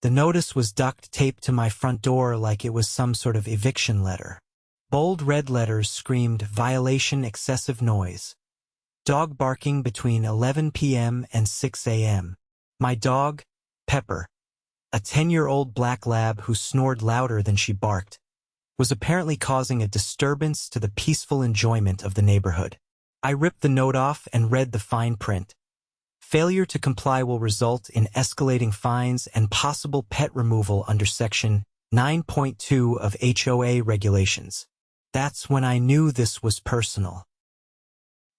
The notice was duct taped to my front door like it was some sort of eviction letter. Bold red letters screamed, "Violation, excessive noise. Dog barking between 11 p.m. and 6 a.m. My dog, Pepper, a 10-year-old black lab who snored louder than she barked, was apparently causing a disturbance to the peaceful enjoyment of the neighborhood." I ripped the note off and read the fine print. Failure to comply will result in escalating fines and possible pet removal under Section 9.2 of HOA regulations. That's when I knew this was personal.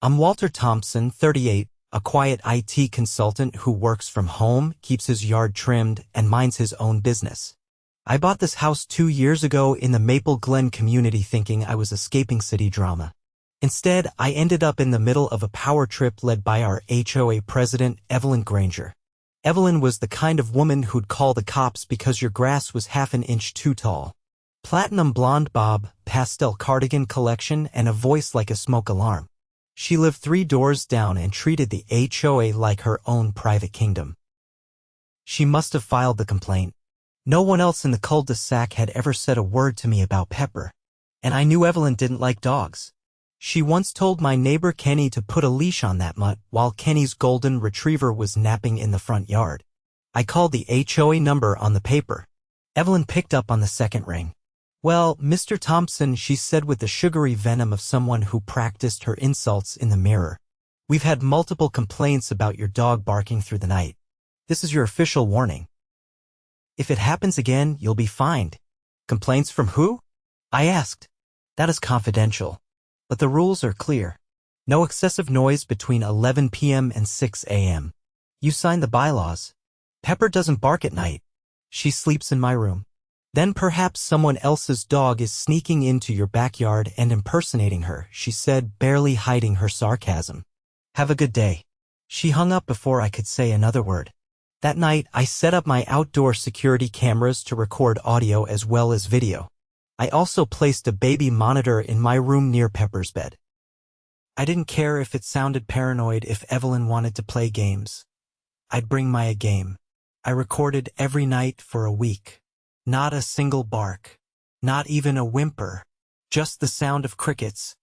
I'm Walter Thompson, 38, a quiet IT consultant who works from home, keeps his yard trimmed, and minds his own business. I bought this house 2 years ago in the Maple Glen community thinking I was escaping city drama. Instead, I ended up in the middle of a power trip led by our HOA president, Evelyn Granger. Evelyn was the kind of woman who'd call the cops because your grass was half an inch too tall. Platinum blonde bob, pastel cardigan collection, and a voice like a smoke alarm. She lived 3 doors down and treated the HOA like her own private kingdom. She must have filed the complaint. No one else in the cul-de-sac had ever said a word to me about Pepper. And I knew Evelyn didn't like dogs. She once told my neighbor Kenny to put a leash on that mutt while Kenny's golden retriever was napping in the front yard. I called the HOA number on the paper. Evelyn picked up on the second ring. "Well, Mr. Thompson," she said with the sugary venom of someone who practiced her insults in the mirror, "we've had multiple complaints about your dog barking through the night. This is your official warning. If it happens again, you'll be fined." "Complaints from who?" I asked. "That is confidential. But the rules are clear. No excessive noise between 11 p.m. and 6 a.m. You signed the bylaws. Pepper doesn't bark at night. She sleeps in my room. Then perhaps someone else's dog is sneaking into your backyard and impersonating her," she said, barely hiding her sarcasm. "Have a good day." She hung up before I could say another word. That night, I set up my outdoor security cameras to record audio as well as video. I also placed a baby monitor in my room near Pepper's bed. I didn't care if it sounded paranoid. If Evelyn wanted to play games, I'd bring my A game. I recorded every night for a week. Not a single bark. Not even a whimper. Just the sound of crickets,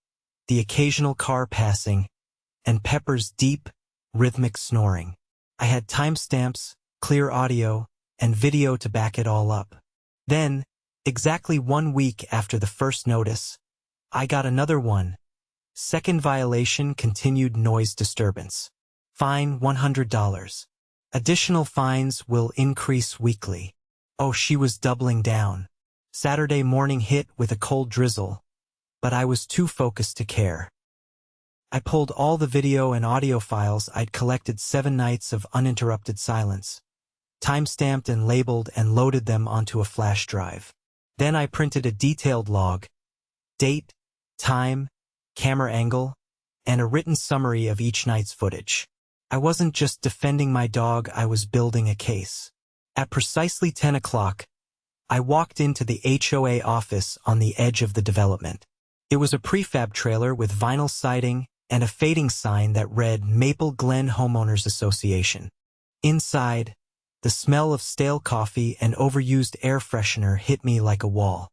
the occasional car passing, and Pepper's deep, rhythmic snoring. I had timestamps, clear audio, and video to back it all up. Then, exactly 1 week after the first notice, I got another one. Second violation, continued noise disturbance. Fine $100. Additional fines will increase weekly. Oh, she was doubling down. Saturday morning hit with a cold drizzle, but I was too focused to care. I pulled all the video and audio files I'd collected 7 nights of uninterrupted silence, timestamped and labeled, and loaded them onto a flash drive. Then I printed a detailed log, date, time, camera angle, and a written summary of each night's footage. I wasn't just defending my dog, I was building a case. At precisely 10 o'clock, I walked into the HOA office on the edge of the development. It was a prefab trailer with vinyl siding and a fading sign that read Maple Glen Homeowners Association. Inside, the smell of stale coffee and overused air freshener hit me like a wall.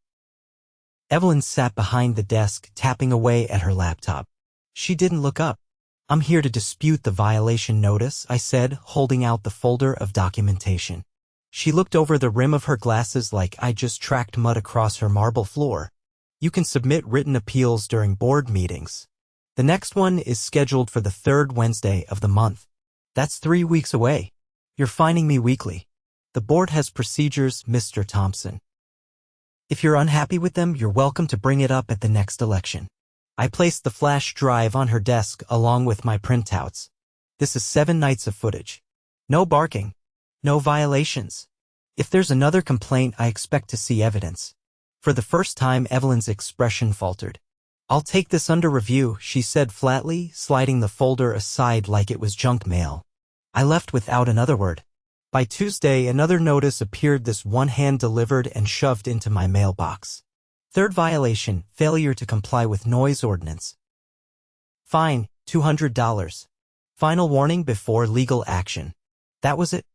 Evelyn sat behind the desk, tapping away at her laptop. She didn't look up. "I'm here to dispute the violation notice," I said, holding out the folder of documentation. She looked over the rim of her glasses like I just tracked mud across her marble floor. "You can submit written appeals during board meetings. The next one is scheduled for the 3rd Wednesday of the month. That's 3 weeks away. You're fining me weekly. The board has procedures, Mr. Thompson. If you're unhappy with them, you're welcome to bring it up at the next election." I placed the flash drive on her desk along with my printouts. This is 7 nights of footage. No barking. No violations. If there's another complaint, I expect to see evidence. For the first time, Evelyn's expression faltered. "I'll take this under review," she said flatly, sliding the folder aside like it was junk mail. I left without another word. By Tuesday, another notice appeared, this one hand-delivered and shoved into my mailbox. 3rd violation, failure to comply with noise ordinance. Fine, $200. Final warning before legal action. That was it.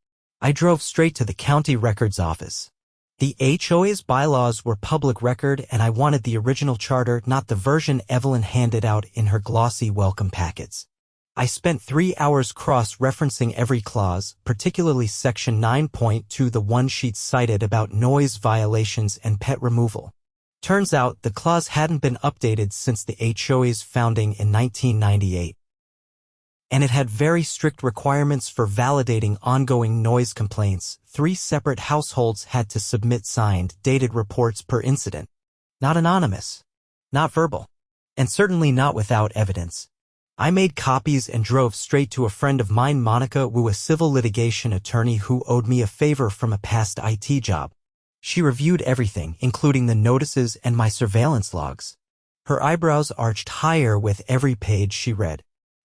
I drove straight to the county records office. The HOA's bylaws were public record, and I wanted the original charter, not the version Evelyn handed out in her glossy welcome packets. I spent 3 hours cross-referencing every clause, particularly Section 9.2, the one she'd cited about noise violations and pet removal. Turns out the clause hadn't been updated since the HOA's founding in 1998. And it had very strict requirements for validating ongoing noise complaints. 3 separate households had to submit signed, dated reports per incident. Not anonymous, not verbal, and certainly not without evidence. I made copies and drove straight to a friend of mine, Monica Wu, a civil litigation attorney who owed me a favor from a past IT job. She reviewed everything, including the notices and my surveillance logs. Her eyebrows arched higher with every page she read.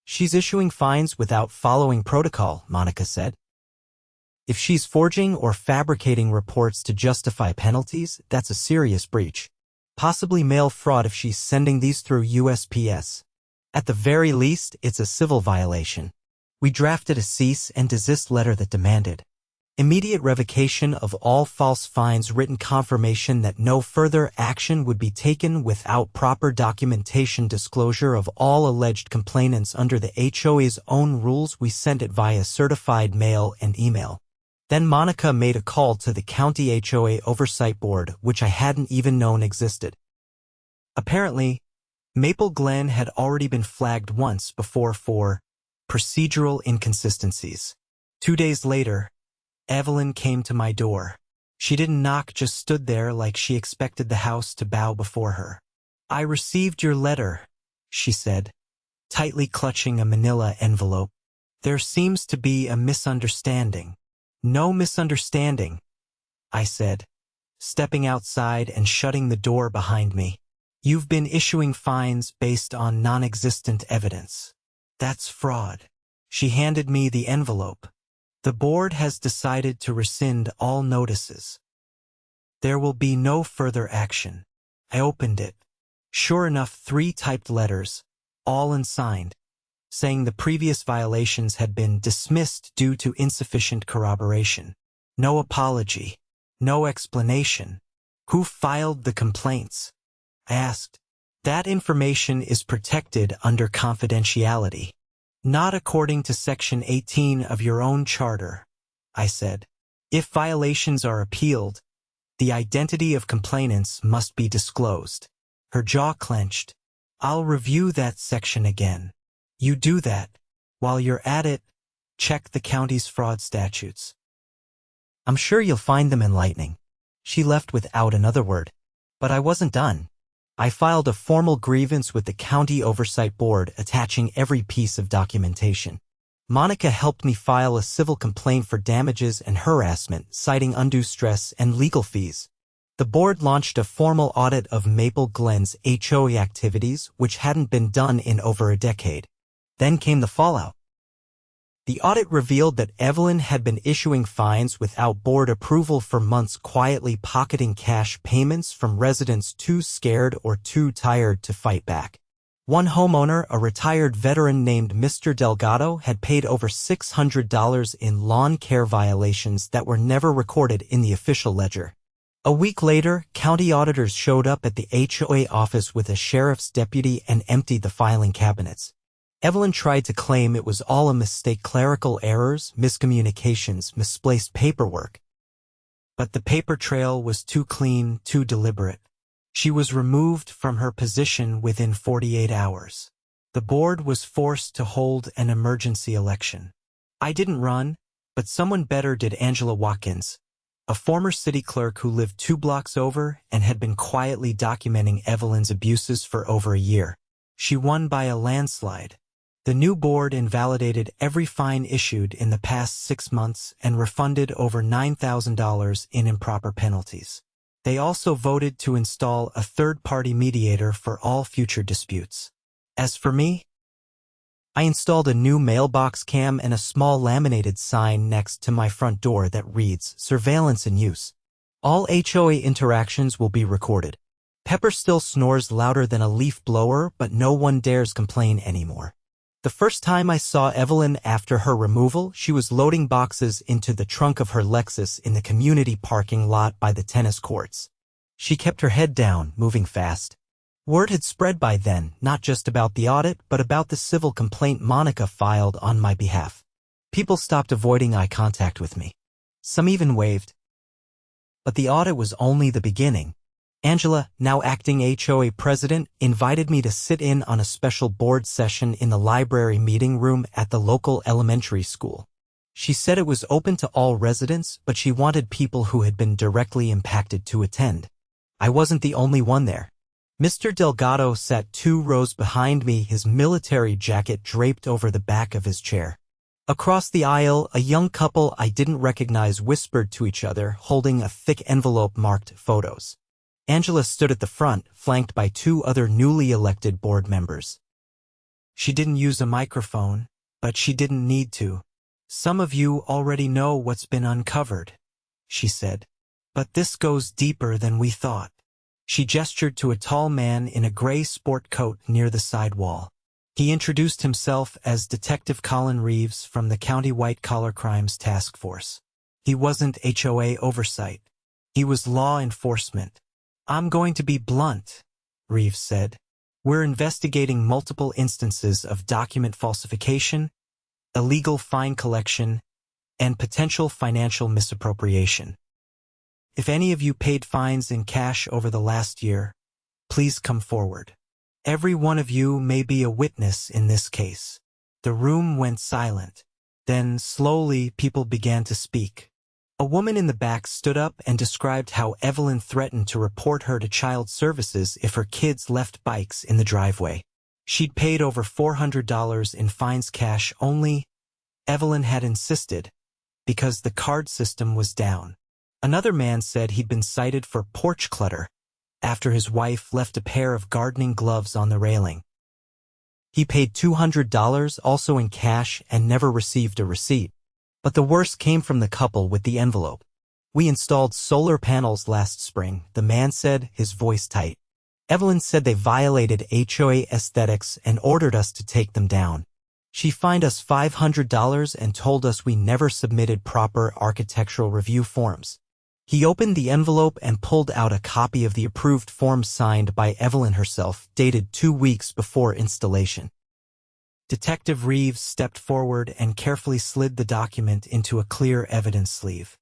"She's issuing fines without following protocol," Monica said. "If she's forging or fabricating reports to justify penalties, that's a serious breach. Possibly mail fraud if she's sending these through USPS. At the very least, it's a civil violation." We drafted a cease and desist letter that demanded immediate revocation of all false fines, written confirmation that no further action would be taken without proper documentation, disclosure of all alleged complainants under the HOA's own rules. We sent it via certified mail and email. Then Monica made a call to the County HOA Oversight Board, which I hadn't even known existed. Apparently, Maple Glen had already been flagged once before for procedural inconsistencies. 2 days later, Evelyn came to my door. She didn't knock, just stood there like she expected the house to bow before her. "I received your letter," she said, tightly clutching a manila envelope. "There seems to be a misunderstanding." "No misunderstanding," I said, stepping outside and shutting the door behind me. "You've been issuing fines based on non-existent evidence. That's fraud." She handed me the envelope. "The board has decided to rescind all notices. There will be no further action." I opened it. Sure enough, 3 typed letters, all unsigned, saying the previous violations had been dismissed due to insufficient corroboration. No apology, no explanation. Who filed the complaints? I asked. "That information is protected under confidentiality. Not according to Section 18 of your own charter," I said. "If violations are appealed, the identity of complainants must be disclosed." Her jaw clenched. "I'll review that section again." "You do that. While you're at it, check the county's fraud statutes. I'm sure you'll find them enlightening." She left without another word. But I wasn't done. I filed a formal grievance with the County Oversight Board, attaching every piece of documentation. Monica helped me file a civil complaint for damages and harassment, citing undue stress and legal fees. The board launched a formal audit of Maple Glen's HOA activities, which hadn't been done in over a decade. Then came the fallout. The audit revealed that Evelyn had been issuing fines without board approval for months, quietly pocketing cash payments from residents too scared or too tired to fight back. One homeowner, a retired veteran named Mr. Delgado, had paid over $600 in lawn care violations that were never recorded in the official ledger. A week later, county auditors showed up at the HOA office with a sheriff's deputy and emptied the filing cabinets. Evelyn tried to claim it was all a mistake, clerical errors, miscommunications, misplaced paperwork. But the paper trail was too clean, too deliberate. She was removed from her position within 48 hours. The board was forced to hold an emergency election. I didn't run, but someone better did. Angela Watkins, a former city clerk who lived 2 blocks over and had been quietly documenting Evelyn's abuses for over a year. She won by a landslide. The new board invalidated every fine issued in the past 6 months and refunded over $9,000 in improper penalties. They also voted to install a third-party mediator for all future disputes. As for me, I installed a new mailbox cam and a small laminated sign next to my front door that reads, "Surveillance in use. All HOA interactions will be recorded." Pepper still snores louder than a leaf blower, but no one dares complain anymore. The first time I saw Evelyn after her removal, she was loading boxes into the trunk of her Lexus in the community parking lot by the tennis courts. She kept her head down, moving fast. Word had spread by then, not just about the audit, but about the civil complaint Monica filed on my behalf. People stopped avoiding eye contact with me. Some even waved. But the audit was only the beginning. Angela, now acting HOA president, invited me to sit in on a special board session in the library meeting room at the local elementary school. She said it was open to all residents, but she wanted people who had been directly impacted to attend. I wasn't the only one there. Mr. Delgado sat 2 rows behind me, his military jacket draped over the back of his chair. Across the aisle, a young couple I didn't recognize whispered to each other, holding a thick envelope marked photos. Angela stood at the front, flanked by 2 other newly elected board members. She didn't use a microphone, but she didn't need to. "Some of you already know what's been uncovered," she said. "But this goes deeper than we thought." She gestured to a tall man in a gray sport coat near the side wall. He introduced himself as Detective Colin Reeves from the County White Collar Crimes Task Force. He wasn't HOA oversight. He was law enforcement. "I'm going to be blunt," Reeves said. "We're investigating multiple instances of document falsification, illegal fine collection, and potential financial misappropriation. If any of you paid fines in cash over the last year, please come forward. Every one of you may be a witness in this case." The room went silent. Then, slowly, people began to speak. A woman in the back stood up and described how Evelyn threatened to report her to child services if her kids left bikes in the driveway. She'd paid over $400 in fines cash only, Evelyn had insisted, because the card system was down. Another man said he'd been cited for porch clutter after his wife left a pair of gardening gloves on the railing. He paid $200 also in cash and never received a receipt. But the worst came from the couple with the envelope. "We installed solar panels last spring," the man said, his voice tight. "Evelyn said they violated HOA aesthetics and ordered us to take them down. She fined us $500 and told us we never submitted proper architectural review forms." He opened the envelope and pulled out a copy of the approved forms signed by Evelyn herself, dated 2 weeks before installation. Detective Reeves stepped forward and carefully slid the document into a clear evidence sleeve.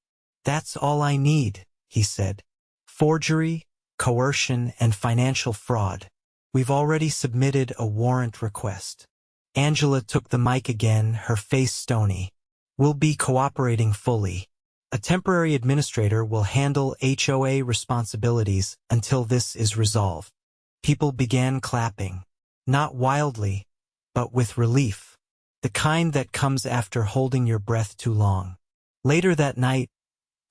"That's all I need," he said. "Forgery, coercion, and financial fraud. We've already submitted a warrant request." Angela took the mic again, her face stony. "We'll be cooperating fully. A temporary administrator will handle HOA responsibilities until this is resolved." People began clapping. Not wildly, but with relief. The kind that comes after holding your breath too long. Later that night,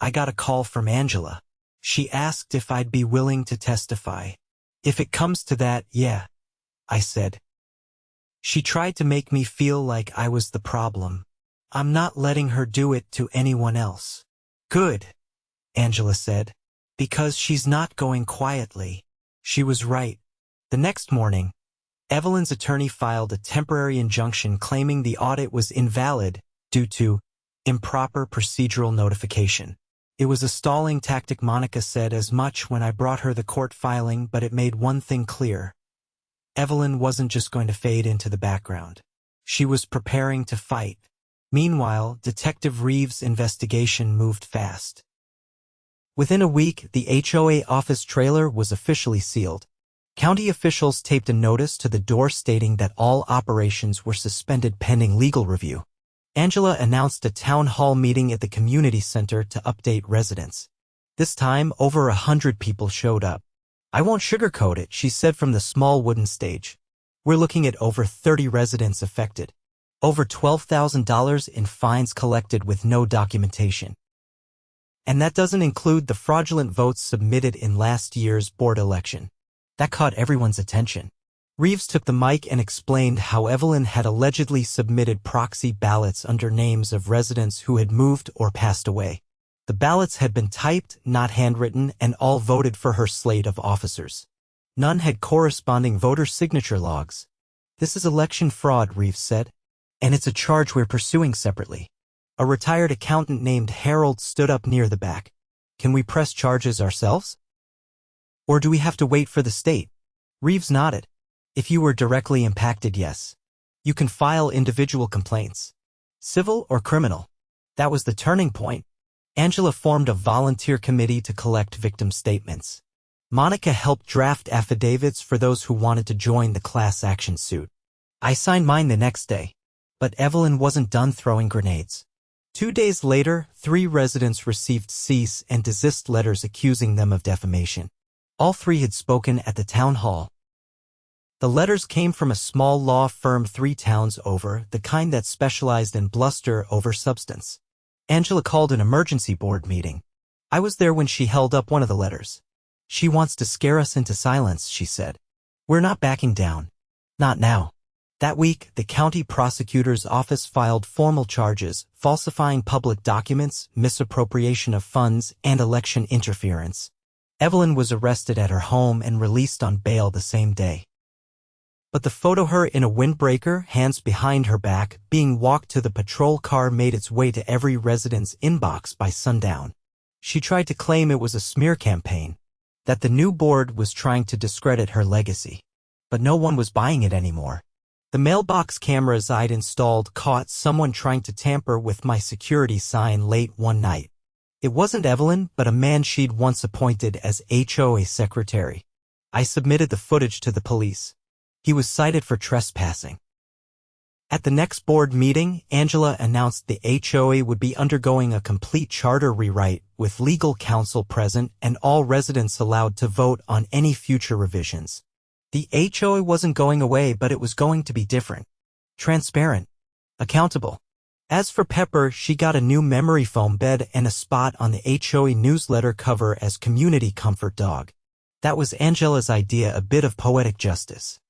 I got a call from Angela. She asked if I'd be willing to testify. "If it comes to that, yeah," I said. She tried to make me feel like I was the problem. "I'm not letting her do it to anyone else." "Good," Angela said, "because she's not going quietly." She was right. The next morning, Evelyn's attorney filed a temporary injunction claiming the audit was invalid due to improper procedural notification. It was a stalling tactic. Monica said as much when I brought her the court filing, but it made one thing clear. Evelyn wasn't just going to fade into the background. She was preparing to fight. Meanwhile, Detective Reeves' investigation moved fast. Within a week, the HOA office trailer was officially sealed. County officials taped a notice to the door stating that all operations were suspended pending legal review. Angela announced a town hall meeting at the community center to update residents. This time, over 100 people showed up. "I won't sugarcoat it," she said from the small wooden stage. "We're looking at over 30 residents affected. Over $12,000 in fines collected with no documentation. And that doesn't include the fraudulent votes submitted in last year's board election." That caught everyone's attention. Reeves took the mic and explained how Evelyn had allegedly submitted proxy ballots under names of residents who had moved or passed away. The ballots had been typed, not handwritten, and all voted for her slate of officers. None had corresponding voter signature logs. This is election fraud, Reeves said. And it's a charge we're pursuing separately. A retired accountant named Harold stood up near the back. Can we press charges ourselves? Or do we have to wait for the state? Reeves nodded. If you were directly impacted, yes. You can file individual complaints. Civil or criminal. That was the turning point. Angela formed a volunteer committee to collect victim statements. Monica helped draft affidavits for those who wanted to join the class action suit. I signed mine the next day. But Evelyn wasn't done throwing grenades. 2 days later, 3 residents received cease and desist letters accusing them of defamation. All 3 had spoken at the town hall. The letters came from a small law firm 3 towns over, the kind that specialized in bluster over substance. Angela called an emergency board meeting. I was there when she held up one of the letters. She wants to scare us into silence, she said. We're not backing down. Not now. That week, the county prosecutor's office filed formal charges, falsifying public documents, misappropriation of funds, and election interference. Evelyn was arrested at her home and released on bail the same day. But the photo of her in a windbreaker, hands behind her back, being walked to the patrol car made its way to every resident's inbox by sundown. She tried to claim it was a smear campaign, that the new board was trying to discredit her legacy. But no one was buying it anymore. The mailbox cameras I'd installed caught someone trying to tamper with my security sign late one night. It wasn't Evelyn, but a man she'd once appointed as HOA secretary. I submitted the footage to the police. He was cited for trespassing. At the next board meeting, Angela announced the HOA would be undergoing a complete charter rewrite with legal counsel present and all residents allowed to vote on any future revisions. The HOA wasn't going away, but it was going to be different. Transparent. Accountable. As for Pepper, she got a new memory foam bed and a spot on the HOA newsletter cover as community comfort dog. That was Angela's idea, a bit of poetic justice.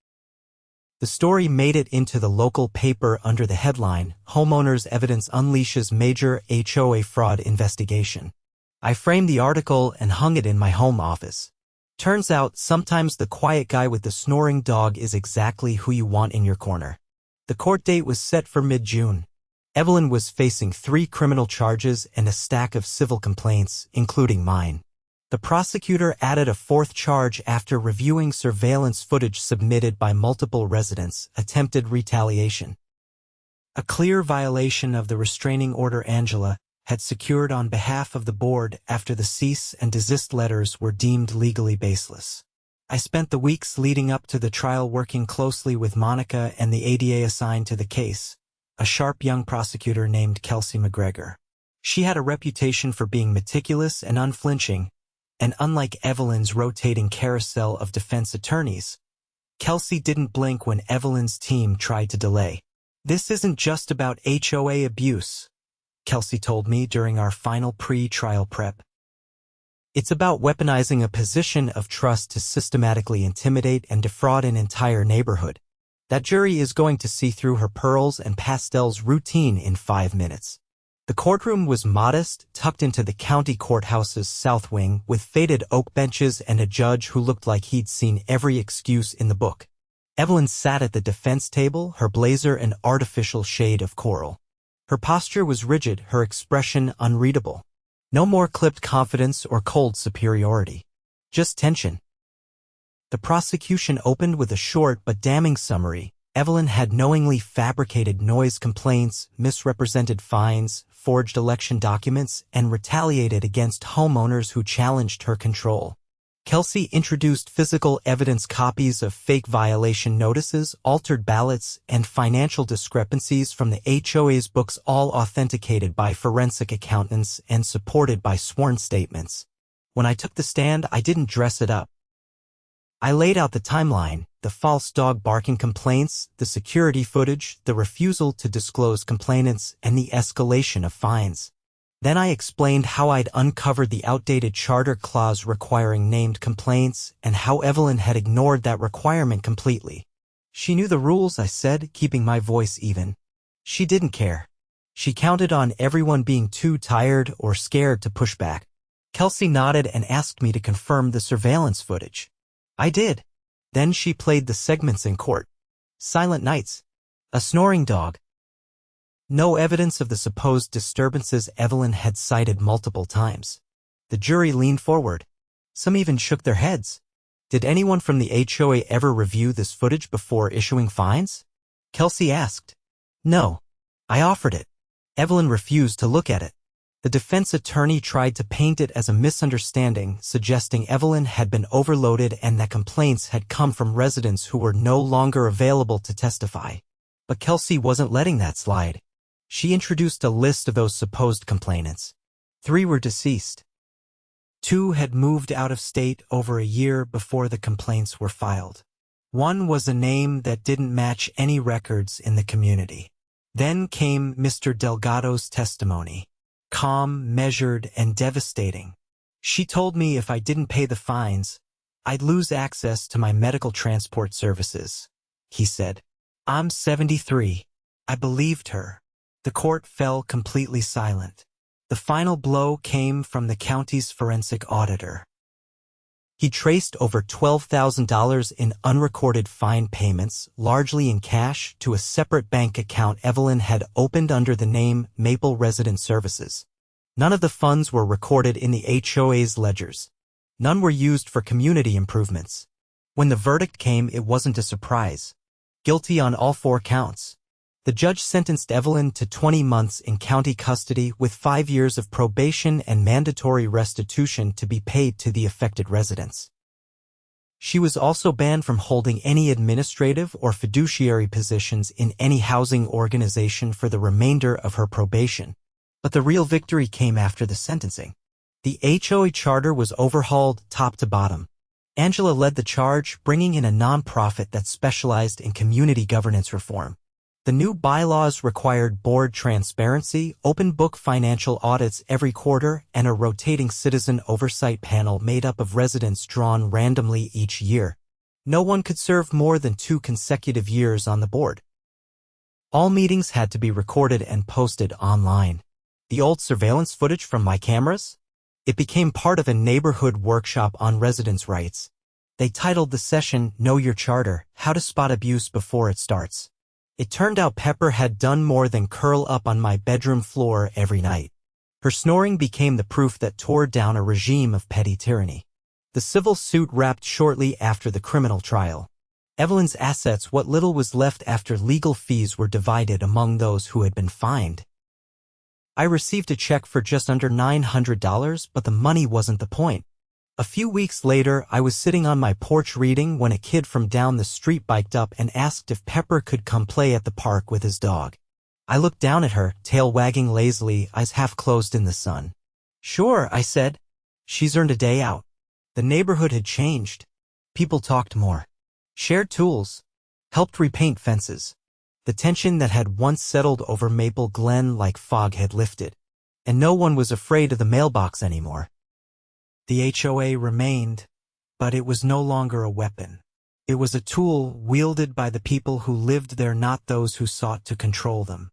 The story made it into the local paper under the headline, Homeowners Evidence Unleashes Major HOA Fraud Investigation. I framed the article and hung it in my home office. Turns out, sometimes the quiet guy with the snoring dog is exactly who you want in your corner. The court date was set for mid-June. Evelyn was facing 3 criminal charges and a stack of civil complaints, including mine. The prosecutor added a 4th charge after reviewing surveillance footage submitted by multiple residents, attempted retaliation. A clear violation of the restraining order Angela had secured on behalf of the board after the cease and desist letters were deemed legally baseless. I spent the weeks leading up to the trial working closely with Monica and the ADA assigned to the case, a sharp young prosecutor named Kelsey McGregor. She had a reputation for being meticulous and unflinching, and unlike Evelyn's rotating carousel of defense attorneys, Kelsey didn't blink when Evelyn's team tried to delay. This isn't just about HOA abuse, Kelsey told me during our final pre-trial prep. It's about weaponizing a position of trust to systematically intimidate and defraud an entire neighborhood. That jury is going to see through her pearls and pastels routine in 5 minutes. The courtroom was modest, tucked into the county courthouse's south wing, with faded oak benches and a judge who looked like he'd seen every excuse in the book. Evelyn sat at the defense table, her blazer an artificial shade of coral. Her posture was rigid, her expression unreadable. No more clipped confidence or cold superiority. Just tension. The prosecution opened with a short but damning summary. Evelyn had knowingly fabricated noise complaints, misrepresented fines, forged election documents, and retaliated against homeowners who challenged her control. Kelsey introduced physical evidence, copies of fake violation notices, altered ballots, and financial discrepancies from the HOA's books, all authenticated by forensic accountants and supported by sworn statements. When I took the stand, I didn't dress it up. I laid out the timeline, the false dog barking complaints, the security footage, the refusal to disclose complainants, and the escalation of fines. Then I explained how I'd uncovered the outdated charter clause requiring named complaints and how Evelyn had ignored that requirement completely. She knew the rules, I said, keeping my voice even. She didn't care. She counted on everyone being too tired or scared to push back. Kelsey nodded and asked me to confirm the surveillance footage. I did. Then she played the segments in court. Silent nights. A snoring dog. No evidence of the supposed disturbances Evelyn had cited multiple times. The jury leaned forward. Some even shook their heads. Did anyone from the HOA ever review this footage before issuing fines? Kelsey asked. No. I offered it. Evelyn refused to look at it. The defense attorney tried to paint it as a misunderstanding, suggesting Evelyn had been overloaded and that complaints had come from residents who were no longer available to testify. But Kelsey wasn't letting that slide. She introduced a list of those supposed complainants. 3 were deceased. 2 had moved out of state over a year before the complaints were filed. 1 was a name that didn't match any records in the community. Then came Mr. Delgado's testimony. Calm, measured, and devastating. She told me if I didn't pay the fines, I'd lose access to my medical transport services, he said. I'm 73. I believed her. The court fell completely silent. The final blow came from the county's forensic auditor. He traced over $12,000 in unrecorded fine payments, largely in cash, to a separate bank account Evelyn had opened under the name Maple Resident Services. None of the funds were recorded in the HOA's ledgers. None were used for community improvements. When the verdict came, it wasn't a surprise. Guilty on all 4 counts. The judge sentenced Evelyn to 20 months in county custody with 5 years of probation and mandatory restitution to be paid to the affected residents. She was also banned from holding any administrative or fiduciary positions in any housing organization for the remainder of her probation. But the real victory came after the sentencing. The HOA charter was overhauled top to bottom. Angela led the charge, bringing in a nonprofit that specialized in community governance reform. The new bylaws required board transparency, open-book financial audits every quarter, and a rotating citizen oversight panel made up of residents drawn randomly each year. No one could serve more than 2 consecutive years on the board. All meetings had to be recorded and posted online. The old surveillance footage from my cameras? It became part of a neighborhood workshop on residents' rights. They titled the session, Know Your Charter, How to Spot Abuse Before It Starts. It turned out Pepper had done more than curl up on my bedroom floor every night. Her snoring became the proof that tore down a regime of petty tyranny. The civil suit wrapped shortly after the criminal trial. Evelyn's assets, what little was left after legal fees, were divided among those who had been fined. I received a check for just under $900, but the money wasn't the point. A few weeks later, I was sitting on my porch reading when a kid from down the street biked up and asked if Pepper could come play at the park with his dog. I looked down at her, tail wagging lazily, eyes half closed in the sun. Sure, I said. She's earned a day out. The neighborhood had changed. People talked more. Shared tools. Helped repaint fences. The tension that had once settled over Maple Glen like fog had lifted. And no one was afraid of the mailbox anymore. The HOA remained, but it was no longer a weapon. It was a tool wielded by the people who lived there, not those who sought to control them.